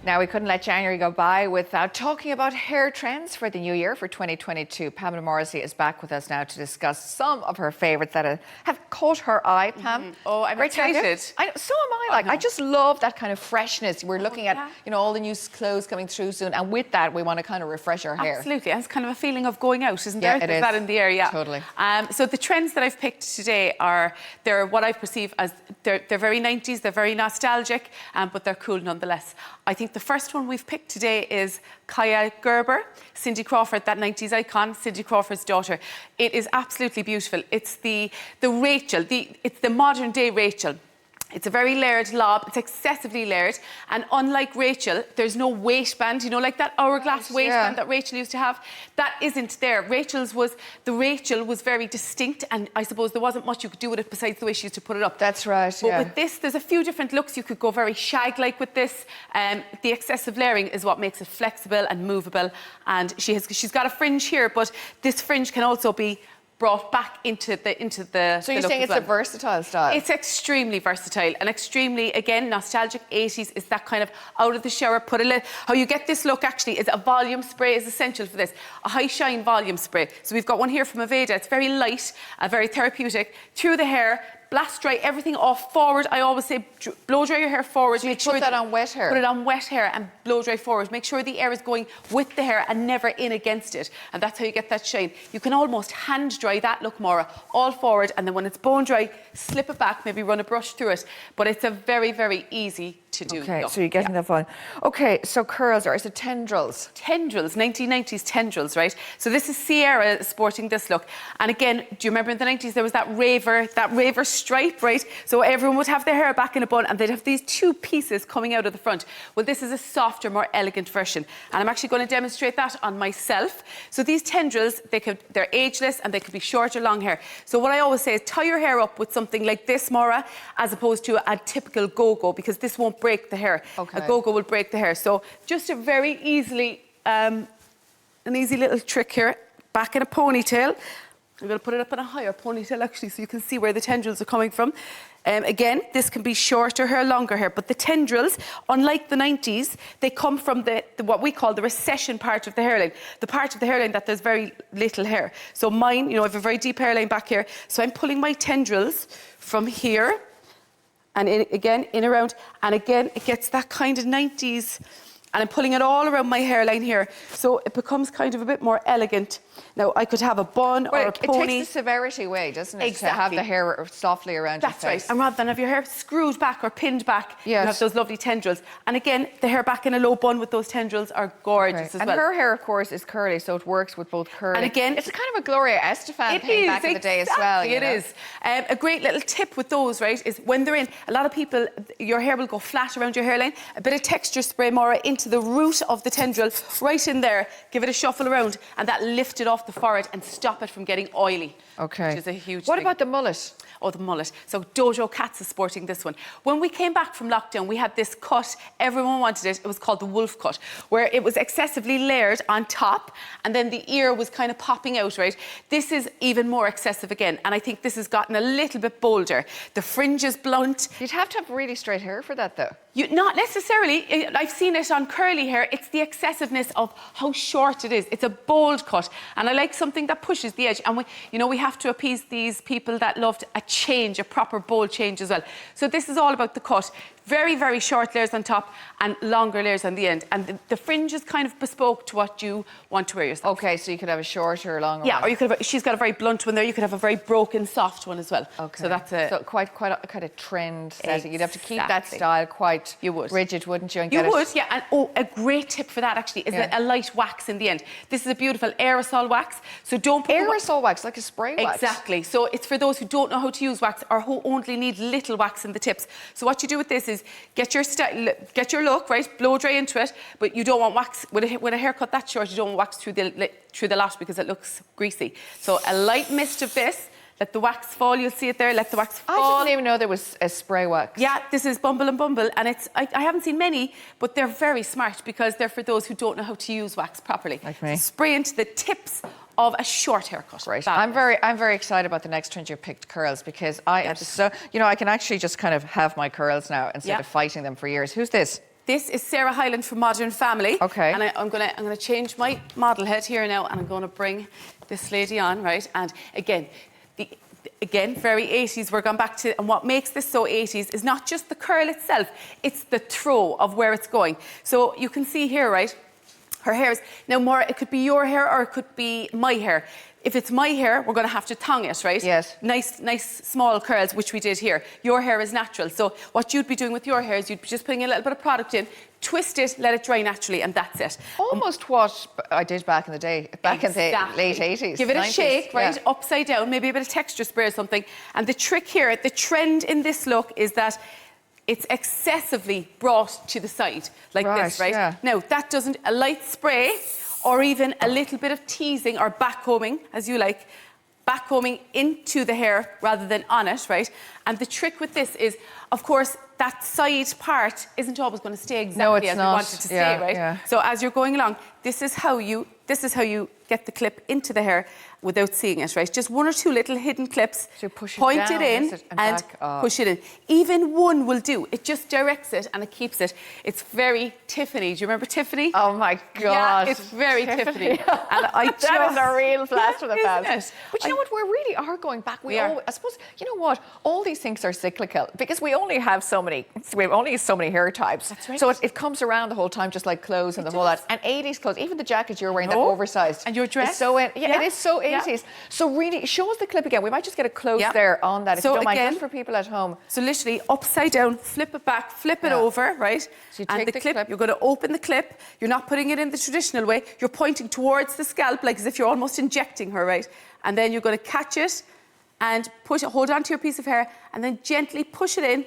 Now, we couldn't let January go by without talking about hair trends for the new year, for 2022. Pamela Morrissey is back with us now to discuss some of her favourites that have caught her eye. Pam, oh, I'm excited. So am I. I just love that kind of freshness. We're looking at, all the new clothes coming through soon, and with that, we want to kind of refresh our hair. Absolutely, and it's kind of a feeling of going out, isn't there? Yeah, it is. That in the air, yeah. Totally. So the trends that I've picked today they're what I perceive as they're very 90s, they're very nostalgic, but they're cool nonetheless. I think the first one we've picked today is Kaya Gerber, Cindy Crawford, that 90s icon, Cindy Crawford's daughter. It is absolutely beautiful. It's the Rachel, it's the modern day Rachel. It's a very layered lob. It's excessively layered. And unlike Rachel, there's no waistband, like that hourglass waistband that Rachel used to have. That isn't there. The Rachel was very distinct, and I suppose there wasn't much you could do with it besides the way she used to put it up. That's right, But with this, there's a few different looks. You could go very shag-like with this. The excessive layering is what makes it flexible and movable. And she's got a fringe here, but this fringe can also be brought back into the So you're saying it's a versatile style? It's extremely versatile and extremely, again, nostalgic 80s. It's that kind of out of the shower, how you get this look actually is a volume spray is essential for this. A high shine volume spray. So we've got one here from Aveda. It's very light, very therapeutic. Through the hair, blast dry everything off forward. I always say blow dry your hair forward. So you put that on wet hair? Put it on wet hair and blow dry forward. Make sure the air is going with the hair and never in against it. And that's how you get that shine. You can almost hand dry that look, Maura, all forward. And then when it's bone dry, slip it back, maybe run a brush through it. But it's a very, very easy to do. Okay, so you're getting that fun. Okay, so curls, or is it tendrils? Tendrils, 1990s tendrils, right? So this is Sierra sporting this look. And again, do you remember in the 90s there was that raver stripe, right? So everyone would have their hair back in a bun and they'd have these two pieces coming out of the front. Well, this is a softer, more elegant version. And I'm actually going to demonstrate that on myself. So these tendrils, they're ageless and they could be short or long hair. So what I always say is tie your hair up with something like this, Maura, as opposed to a typical go-go, because this won't break the hair. Okay. A go-go will break the hair. So just a very easily, an easy little trick here. Back in a ponytail. I'm going to put it up in a higher ponytail actually so you can see where the tendrils are coming from. Again, this can be shorter hair, longer hair, but the tendrils, unlike the 90s, they come from what we call the recession part of the hairline, the part of the hairline that there's very little hair. So mine, I have a very deep hairline back here, so I'm pulling my tendrils from here and in around, and again, it gets that kind of 90s, and I'm pulling it all around my hairline here, so it becomes kind of a bit more elegant. Now, I could have a bun or a pony. It takes the severity away, doesn't it? Exactly. To have the hair softly around your face. That's right. And rather than have your hair screwed back or pinned back, you have those lovely tendrils. And again, the hair back in a low bun with those tendrils are gorgeous as well. And her hair, of course, is curly, so it works with both curly. And again, it's a kind of a Gloria Estefan thing back in the day as well. It is. A great little tip with those, right, is when they're in, a lot of people, your hair will go flat around your hairline. A bit of texture spray, Maura, into the root of the tendril, right in there. Give it a shuffle around, and that lift it off the forehead and stop it from getting oily. Okay. Which is a huge thing. What about the mullet? Oh, the mullet. So Dojo Cats is sporting this one. When we came back from lockdown, we had this cut. Everyone wanted it. It was called the wolf cut, where it was excessively layered on top, and then the ear was kind of popping out, right? This is even more excessive again, and I think this has gotten a little bit bolder. The fringe is blunt. You'd have to have really straight hair for that, though. Not necessarily. I've seen it on curly hair. It's the excessiveness of how short it is. It's a bold cut, and I like something that pushes the edge. And we have to appease these people that loved a change, a proper bold change as well. So this is all about the cut. Very, very short layers on top and longer layers on the end. And the fringe is kind of bespoke to what you want to wear yourself. Okay, so you could have a shorter or longer one. Or you could have she's got a very blunt one there. You could have a very broken, soft one as well. Okay. So that's quite a kind of trend setting. You'd have to keep that style quite rigid, wouldn't you? And yeah. And a great tip for that actually is a light wax in the end. This is a beautiful aerosol wax. So don't put aerosol wax, like a spray wax. Exactly. So it's for those who don't know how to use wax or who only need little wax in the tips. So what you do with this is get your look, right? Blow dry into it, but you don't want wax with a haircut that short. You don't want wax through the lot because it looks greasy. So a light mist of this. Let the wax fall. You'll see it there. Let the wax fall. I didn't even know there was a spray wax. Yeah, this is Bumble and Bumble, and I haven't seen many, but they're very smart because they're for those who don't know how to use wax properly. Like me. So spray into the tips of a short haircut. Right. I'm very excited about the next trend you picked, curls, because I am so, I can actually just kind of have my curls now instead of fighting them for years. Who's this? This is Sarah Hyland from Modern Family. Okay. And I'm gonna change my model head here now, and I'm gonna bring this lady on, right? And again, very 80s. We're going back to, and what makes this so 80s is not just the curl itself, it's the throw of where it's going. So you can see here, right? Her hair is, now Maura, it could be your hair or it could be my hair. If it's my hair, we're going to have to tongue it, right? Yes. Nice small curls, which we did here. Your hair is natural. So what you'd be doing with your hair is you'd be just putting a little bit of product in, twist it, let it dry naturally, and that's it. Almost what I did back in the day, back in the late 80s. Give it a 90s. shake, right? Yeah. Upside down, maybe a bit of texture spray or something. And the trick here, the trend in this look is that it's excessively brought to the side, like this, right? Yeah. Now, that doesn't, a light spray or even a little bit of teasing or backcombing, as you like, backcombing into the hair rather than on it, right? And the trick with this is, of course, that side part isn't always going to stay exactly as we want it to stay, right? Yeah. So as you're going along, this is how you get the clip into the hair without seeing it, right? Just one or two little hidden clips. So push it point down, it in and back. push it in. Even one will do. It just directs it and it keeps it. It's very Tiffany. Do you remember Tiffany? Oh my God. Yeah, it's very Tiffany. And that is a real blast from the past. Isn't it? But you know what? We really are going back. We are. I suppose, you know what? All these things are cyclical because we only have so many hair types. That's right. So it comes around the whole time, just like clothes and the whole lot. And 80s clothes, even the jacket you're wearing, that oversized. And your dress. Is so it is so 80s. Yeah. So really, show us the clip again. We might just get a close there on that if you don't mind, just for people at home. So literally upside down, flip it back, flip it over, right? So you and take the clip. you're going to open the clip. You're not putting it in the traditional way. You're pointing towards the scalp, like as if you're almost injecting her, right? And then you're going to catch it and push it, hold on to your piece of hair, and then gently push it in,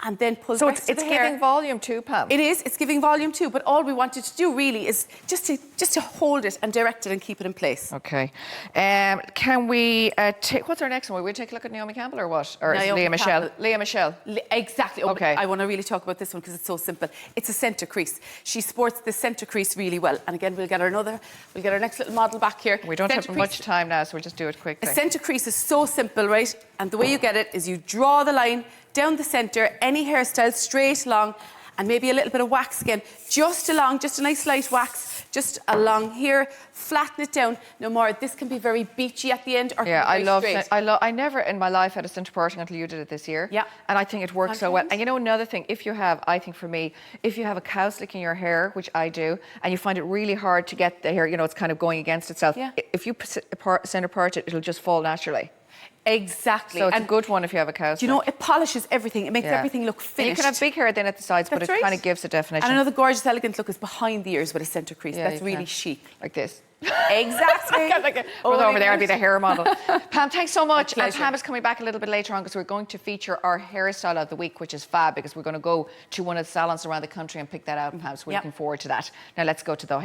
and then pull the rest of the hair. So it's giving volume too, Pam. It is. It's giving volume too. But all we wanted to do really is just to hold it and direct it and keep it in place. Okay. Can we take? What's our next one? Will we take a look at Naomi Campbell or what? Or is it Leah Michelle? Leah Michelle. Exactly. Oh, okay. I want to really talk about this one because it's so simple. It's a centre crease. She sports the centre crease really well. And again, we'll get our next little model back here. We don't have much time now, so we'll just do it quickly. A centre crease is so simple, right? And the way you get it is you draw the line down the centre, any hairstyle straight along, and maybe a little bit of wax again, just along, just a nice light wax, just along here, flatten it down. No more. This can be very beachy at the end, or I never in my life had a centre parting until you did it this year. Yeah. And I think it works so well. And you know another thing, if you have a cow slick in your hair, which I do, and you find it really hard to get the hair, it's kind of going against itself. Yeah. If you centre part it, it'll just fall naturally. Exactly. So it's a good one if you have a cow. You know, it polishes everything. It makes everything look finished. And you can have big hair then at the sides, but it kind of gives a definition. And another gorgeous, elegant look is behind the ears with a centre crease. Yeah, that's really chic. Like this. Exactly. Over there, I'd be the hair model. Pam, thanks so much. And pleasure. Pam is coming back a little bit later on because we're going to feature our hairstyle of the week, which is fab, because we're going to go to one of the salons around the country and pick that out, Pam. So we're looking forward to that. Now let's go to the